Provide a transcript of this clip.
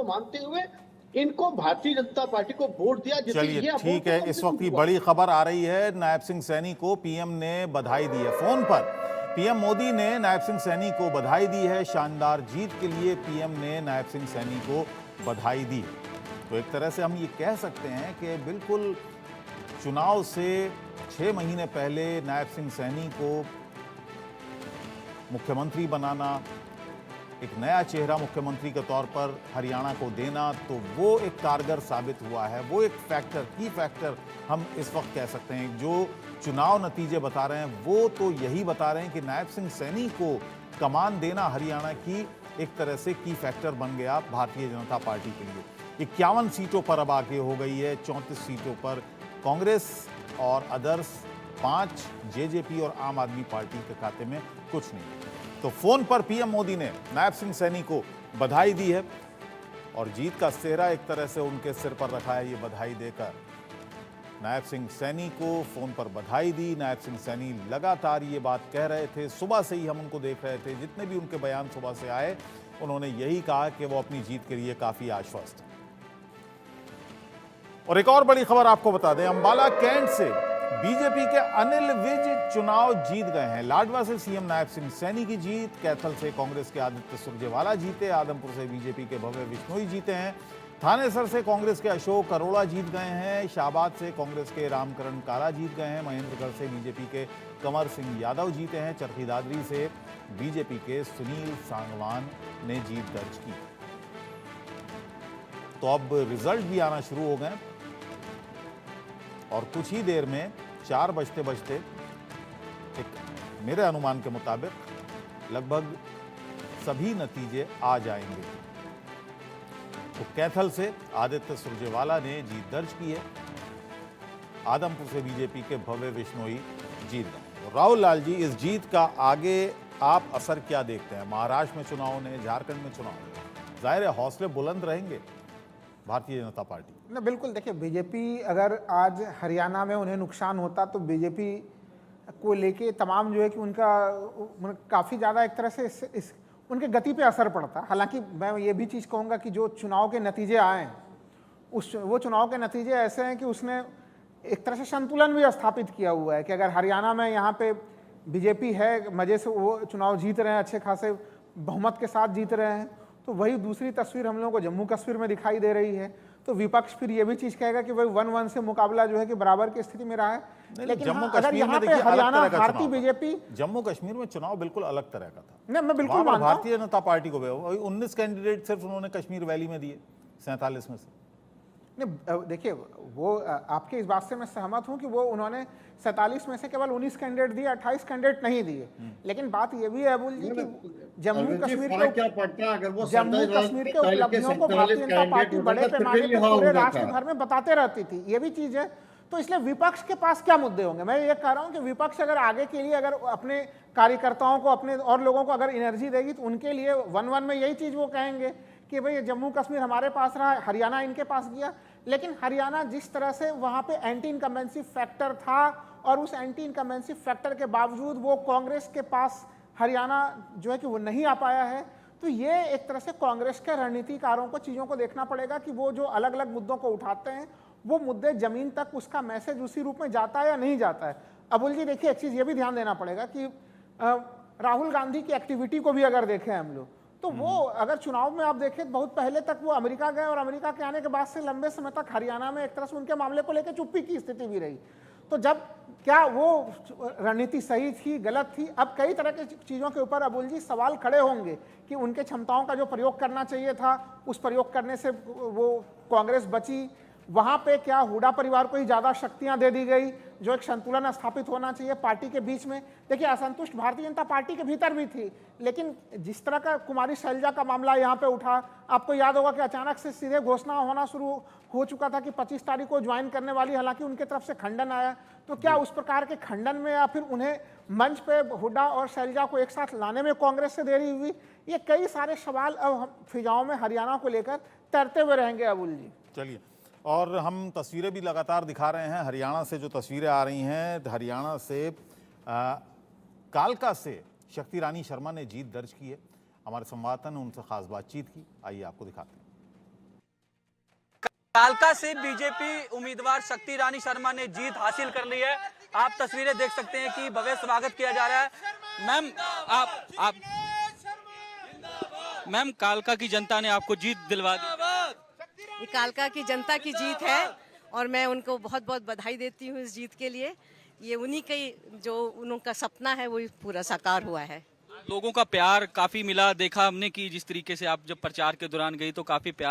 को मानते हुए इनको भारतीय जनता पार्टी को वोट दिया। चलिए ठीक है, इस वक्त की बड़ी खबर आ रही है, नायब सिंह सैनी को पीएम ने बधाई दी है। फोन पर पीएम मोदी ने नायब सिंह सैनी को बधाई दी है। शानदार जीत के लिए पीएम ने नायब सिंह सैनी को बधाई दी। तो एक तरह से हम ये कह सकते हैं कि बिल्कुल चुनाव से 6 महीने पहले नायब सिंह सैनी को मुख्यमंत्री बनाना, एक नया चेहरा मुख्यमंत्री के तौर पर हरियाणा को देना, तो वो एक कारगर साबित हुआ है। वो एक फैक्टर, की फैक्टर हम इस वक्त कह सकते हैं। जो चुनाव नतीजे बता रहे हैं वो तो यही बता रहे हैं कि नायब सिंह सैनी को कमान देना हरियाणा की एक तरह से की फैक्टर बन गया भारतीय जनता पार्टी के लिए। 51 सीटों पर अब आगे हो गई है, 34 सीटों पर कांग्रेस और अदर्स, 5 जेजेपी और आम आदमी पार्टी के खाते में कुछ नहीं। तो फोन पर पीएम मोदी ने नायब सिंह सैनी को बधाई दी है और जीत का सेहरा एक तरह से उनके सिर पर रखा है। ये बधाई देकर नायब सिंह सैनी को फोन पर बधाई दी। नायब सिंह सैनी लगातार ये बात कह रहे थे, सुबह से ही हम उनको देख रहे थे, जितने भी उनके बयान सुबह से आए उन्होंने यही कहा कि वो अपनी जीत के लिए काफी आश्वस्त हैं। और एक और बड़ी खबर आपको बता दें, अंबाला कैंट से बीजेपी के अनिल विज चुनाव जीत गए हैं। लाडवा से सीएम नायब सिंह सैनी की जीत, कैथल से कांग्रेस के आदित्य सुरजेवाला जीते, आदमपुर से बीजेपी के भव्य बिश्नोई जीते हैं, थानेसर से कांग्रेस के अशोक अरोड़ा जीत गए हैं, शाहबाद से कांग्रेस के रामकरण काला जीत गए हैं, महेंद्रगढ़ से बीजेपी के कंवर सिंह यादव जीते हैं, चरखी दादरी से बीजेपी के सुनील सांगवान ने जीत दर्ज की। तो अब रिजल्ट भी आना शुरू हो गए और कुछ ही देर में 4 बजते बजते एक मेरे अनुमान के मुताबिक लगभग सभी नतीजे आ जाएंगे। तो कैथल से आदित्य सुरजेवाला ने जीत दर्ज की है, आदमपुर से बीजेपी के भव्य बिश्नोई जीत गए। राहुल लाल जी, इस जीत का आगे आप असर क्या देखते हैं? महाराष्ट्र में चुनाव ने, झारखंड में चुनाव ने, जाहिर है हौसले बुलंद रहेंगे भारतीय जनता पार्टी। ना बिल्कुल, देखिए बीजेपी अगर आज हरियाणा में उन्हें नुकसान होता तो बीजेपी को लेके तमाम जो है कि उनका काफ़ी ज़्यादा एक तरह से इस उनके गति पे असर पड़ता। हालांकि मैं ये भी चीज़ कहूँगा कि जो चुनाव के नतीजे आए वो चुनाव के नतीजे ऐसे हैं कि उसने एक तरह से संतुलन भी स्थापित किया हुआ है कि अगर हरियाणा में यहाँ पे बीजेपी है, मज़े से वो चुनाव जीत रहे हैं, अच्छे खासे बहुमत के साथ जीत रहे हैं, तो वही दूसरी तस्वीर हम लोगों को जम्मू कश्मीर में दिखाई दे रही है। तो विपक्ष फिर ये भी चीज़ कहेगा कि भाई 1-1 से मुकाबला जो है कि बराबर की स्थिति में रहा है। लेकिन जम्मू अगर यहाँ पे हरियाणा हारती बीजेपी, जम्मू कश्मीर में चुनाव बिल्कुल अलग तरह का था। नहीं, मैं बिल्कुल मानता हूं भारतीय जनता पार्टी को 19 कैंडिडेट सिर्फ उन्होंने कश्मीर वैली में दिए 47 में से। नहीं, देखिए वो आपकी इस बात से मैं सहमत हूं कि वो उन्होंने 47 में से केवल 19 कैंडिडेट दिए, 28 कैंडिडेट नहीं दिए। लेकिन बात ये भी है अबुल जी कि जम्मू कश्मीर के उपलब्धियों को भारतीय जनता पार्टी बड़े पैमाने पर पूरे राष्ट्र भर में बताते रहती थी, ये भी चीज है। तो इसलिए विपक्ष के पास क्या मुद्दे होंगे? मैं ये कह रहा हूं कि विपक्ष अगर आगे के लिए अगर अपने कार्यकर्ताओं को, अपने और लोगों को अगर एनर्जी देगी तो उनके लिए 1-1 में यही चीज वो कहेंगे कि भाई जम्मू कश्मीर हमारे पास रहा, हरियाणा इनके पास गया। लेकिन हरियाणा जिस तरह से वहां पे एंटी इनकम्बेंसी फैक्टर था और उस एंटी इनकम्बेंसी फैक्टर के बावजूद वो कांग्रेस के पास हरियाणा जो है कि वो नहीं आ पाया है। तो ये एक तरह से कांग्रेस के रणनीतिकारों को चीज़ों को देखना पड़ेगा कि वो जो अलग अलग मुद्दों को उठाते हैं वो मुद्दे जमीन तक उसका मैसेज उसी रूप में जाता है या नहीं जाता है। अबुल जी देखिए, एक चीज़ ये भी ध्यान देना पड़ेगा कि राहुल गांधी की एक्टिविटी को भी अगर देखें हम लोग तो वो अगर चुनाव में आप देखें बहुत पहले तक वो अमेरिका गए और अमेरिका के आने के बाद से लंबे समय तक हरियाणा में एक तरह से उनके मामले को लेकर चुप्पी की स्थिति भी रही। तो जब क्या वो रणनीति सही थी, गलत थी? अब कई तरह की चीज़ों के ऊपर अबुल जी सवाल खड़े होंगे कि उनके क्षमताओं का जो प्रयोग करना चाहिए था उस प्रयोग करने से वो कांग्रेस बची, वहां पे क्या हुडा परिवार को ही ज्यादा शक्तियां दे दी गई, जो एक संतुलन स्थापित होना चाहिए पार्टी के बीच में। देखिए असंतुष्ट भारतीय जनता पार्टी के भीतर भी थी, लेकिन जिस तरह का कुमारी शैलजा का मामला यहाँ पे उठा, आपको याद होगा कि अचानक से सीधे घोषणा होना शुरू हो चुका था कि 25 तारीख को ज्वाइन करने वाली, हालांकि उनके तरफ से खंडन आया। तो क्या उस प्रकार के खंडन में या फिर उन्हें मंच पे हुड्डा और शैलजा को एक साथ लाने में कांग्रेस से देरी हुई? ये कई सारे सवाल अब फिजाओं में हरियाणा को लेकर तैरते हुए रहेंगे अबुल जी। चलिए, और हम तस्वीरें भी लगातार दिखा रहे हैं हरियाणा से। जो तस्वीरें आ रही हैं हरियाणा से, कालका से शक्ति रानी शर्मा ने जीत दर्ज की है। हमारे संवाददाता ने उनसे खास बातचीत की, आइए आपको दिखाते हैं। कालका से बीजेपी उम्मीदवार शक्ति रानी शर्मा ने जीत हासिल कर ली है। आप तस्वीरें देख सकते हैं कि भव्य स्वागत किया जा रहा है। मैम कालका की जनता ने आपको जीत दिलवा दी। ये कालका की जनता की जीत है और मैं उनको बहुत बहुत बधाई देती हूँ इस जीत के लिए। ये उन्हीं का जो उनका सपना है वो पूरा साकार हुआ है। लोगों का प्यार काफी मिला, देखा हमने कि जिस तरीके से आप जब प्रचार के दौरान गई तो काफी प्यार